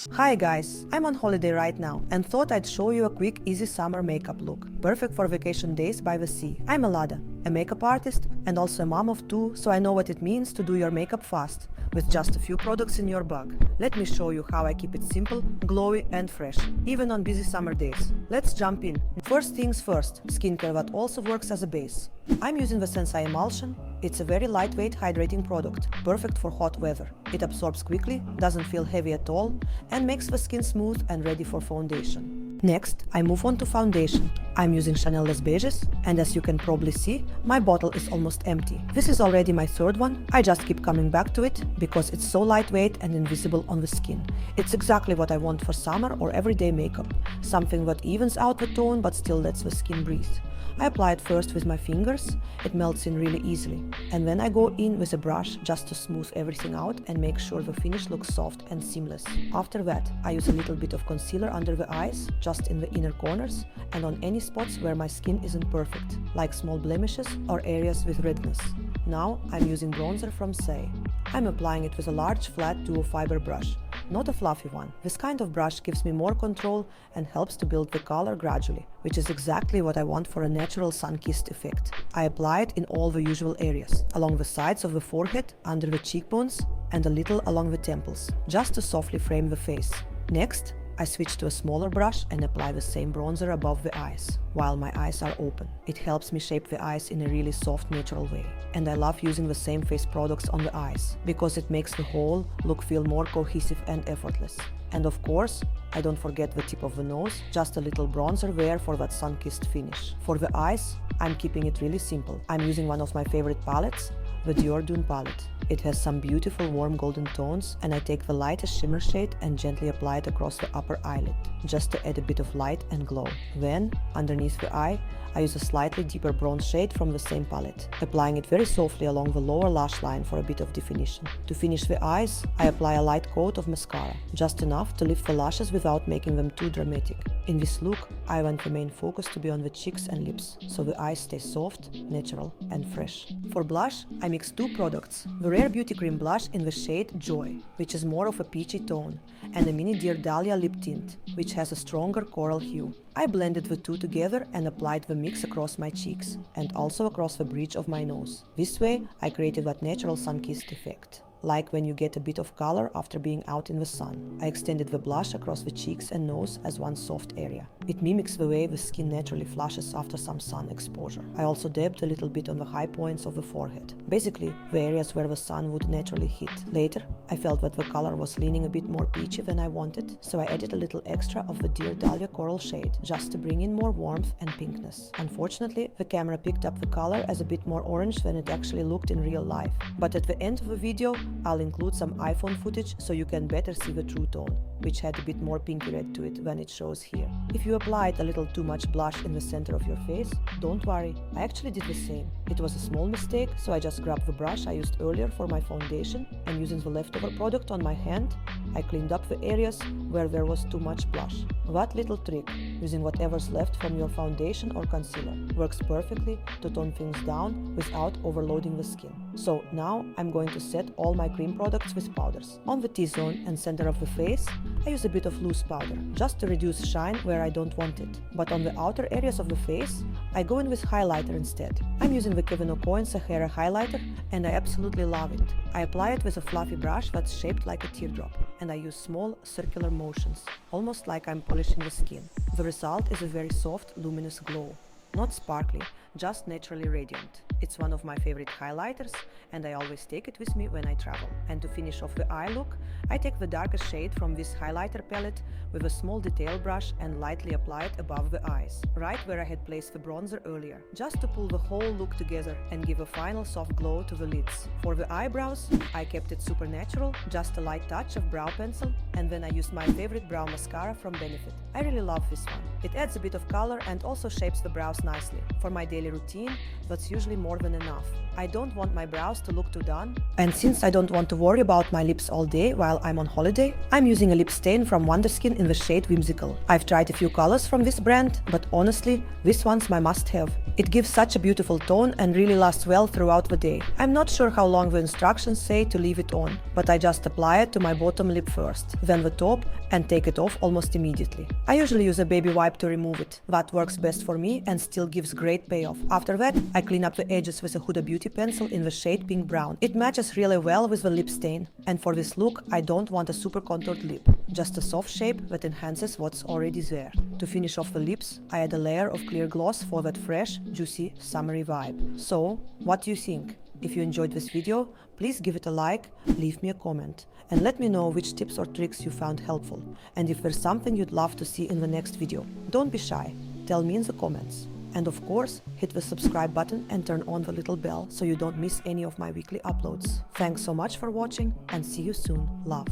Hi guys, I'm on holiday right now and thought I'd show you a quick easy summer makeup look, perfect for vacation days by the sea. I'm Alada, a makeup artist and also a mom of two, so I know what it means to do your makeup fast, with just a few products in your bag. Let me show you how I keep it simple, glowy and fresh, even on busy summer days. Let's jump in. First things first, skincare that also works as a base. I'm using the Sensai Emulsion. It's a very lightweight hydrating product, perfect for hot weather. It absorbs quickly, doesn't feel heavy at all, and makes the skin smooth and ready for foundation. Next, I move on to foundation. I'm using Chanel's Beiges, and as you can probably see, my bottle is almost empty. This is already my third one. I just keep coming back to it because it's so lightweight and invisible on the skin. It's exactly what I want for summer or everyday makeup, something that evens out the tone but still lets the skin breathe. I apply it first with my fingers, it melts in really easily, and then I go in with a brush just to smooth everything out and make sure the finish looks soft and seamless. After that, I use a little bit of concealer under the eyes, just in the inner corners, and on any spots where my skin isn't perfect, like small blemishes or areas with redness. Now I'm using bronzer from Saie. I'm applying it with a large flat duo fiber brush, not a fluffy one. This kind of brush gives me more control and helps to build the color gradually, which is exactly what I want for a natural sun-kissed effect. I apply it in all the usual areas, along the sides of the forehead, under the cheekbones, and a little along the temples, just to softly frame the face. Next, I switch to a smaller brush and apply the same bronzer above the eyes, while my eyes are open. It helps me shape the eyes in a really soft, natural way. And I love using the same face products on the eyes, because it makes the whole look feel more cohesive and effortless. And of course, I don't forget the tip of the nose, just a little bronzer there for that sun-kissed finish. For the eyes, I'm keeping it really simple. I'm using one of my favorite palettes, the Dior Dune palette. It has some beautiful warm golden tones, and I take the lightest shimmer shade and gently apply it across the upper eyelid, just to add a bit of light and glow. Then, underneath the eye, I use a slightly deeper bronze shade from the same palette, applying it very softly along the lower lash line for a bit of definition. To finish the eyes, I apply a light coat of mascara, just enough to lift the lashes without making them too dramatic. In this look, I want the main focus to be on the cheeks and lips, so the eyes stay soft, natural and fresh. For blush, I mix two products, the Rare Beauty Cream blush in the shade Joy, which is more of a peachy tone, and a mini Dear Dahlia lip tint, which has a stronger coral hue. I blended the two together and applied the mix across my cheeks, and also across the bridge of my nose. This way, I created that natural sun-kissed effect, like when you get a bit of color after being out in the sun. I extended the blush across the cheeks and nose as one soft area. It mimics the way the skin naturally flushes after some sun exposure. I also dabbed a little bit on the high points of the forehead, basically the areas where the sun would naturally hit. Later, I felt that the color was leaning a bit more peachy than I wanted, so I added a little extra of the Dear Dahlia coral shade, just to bring in more warmth and pinkness. Unfortunately, the camera picked up the color as a bit more orange than it actually looked in real life, but at the end of the video, I'll include some iPhone footage so you can better see the true tone, which had a bit more pinky red to it than it shows here. If you applied a little too much blush in the center of your face, don't worry, I actually did the same. It was a small mistake, so I just grabbed the brush I used earlier for my foundation, and using the leftover product on my hand, I cleaned up the areas where there was too much blush. That little trick, using whatever's left from your foundation or concealer, works perfectly to tone things down without overloading the skin. So now I'm going to set all my cream products with powders. On the T-zone and center of the face, I use a bit of loose powder, just to reduce shine where I don't want it. But on the outer areas of the face, I go in with highlighter instead. I'm using the Kevyn Aucoin Sahara highlighter, and I absolutely love it. I apply it with a fluffy brush that's shaped like a teardrop, and I use small circular motions, almost like I'm polishing the skin. The result is a very soft, luminous glow. Not sparkly, just naturally radiant. It's one of my favorite highlighters, and I always take it with me when I travel. And to finish off the eye look, I take the darkest shade from this highlighter palette with a small detail brush and lightly apply it above the eyes, right where I had placed the bronzer earlier, just to pull the whole look together and give a final soft glow to the lids. For the eyebrows, I kept it super natural, just a light touch of brow pencil, and then I used my favorite brow mascara from Benefit. I really love this one. It adds a bit of color and also shapes the brows nicely. For my daily daily routine, that's usually more than enough. I don't want my brows to look too done, and since I don't want to worry about my lips all day while I'm on holiday, I'm using a lip stain from Wonderskin in the shade Whimsical. I've tried a few colors from this brand, but honestly, this one's my must-have. It gives such a beautiful tone and really lasts well throughout the day. I'm not sure how long the instructions say to leave it on, but I just apply it to my bottom lip first, then the top, and take it off almost immediately. I usually use a baby wipe to remove it. That works best for me and still gives great payoff. After that, I clean up the edges with a Huda Beauty pencil in the shade Pink Brown. It matches really well with the lip stain, and for this look, I don't want a super contoured lip, just a soft shape that enhances what's already there. To finish off the lips, I add a layer of clear gloss for that fresh, juicy, summery vibe. So, what do you think? If you enjoyed this video, please give it a like, leave me a comment, and let me know which tips or tricks you found helpful, and if there's something you'd love to see in the next video. Don't be shy, tell me in the comments. And of course, hit the subscribe button and turn on the little bell so you don't miss any of my weekly uploads. Thanks so much for watching and see you soon. Love.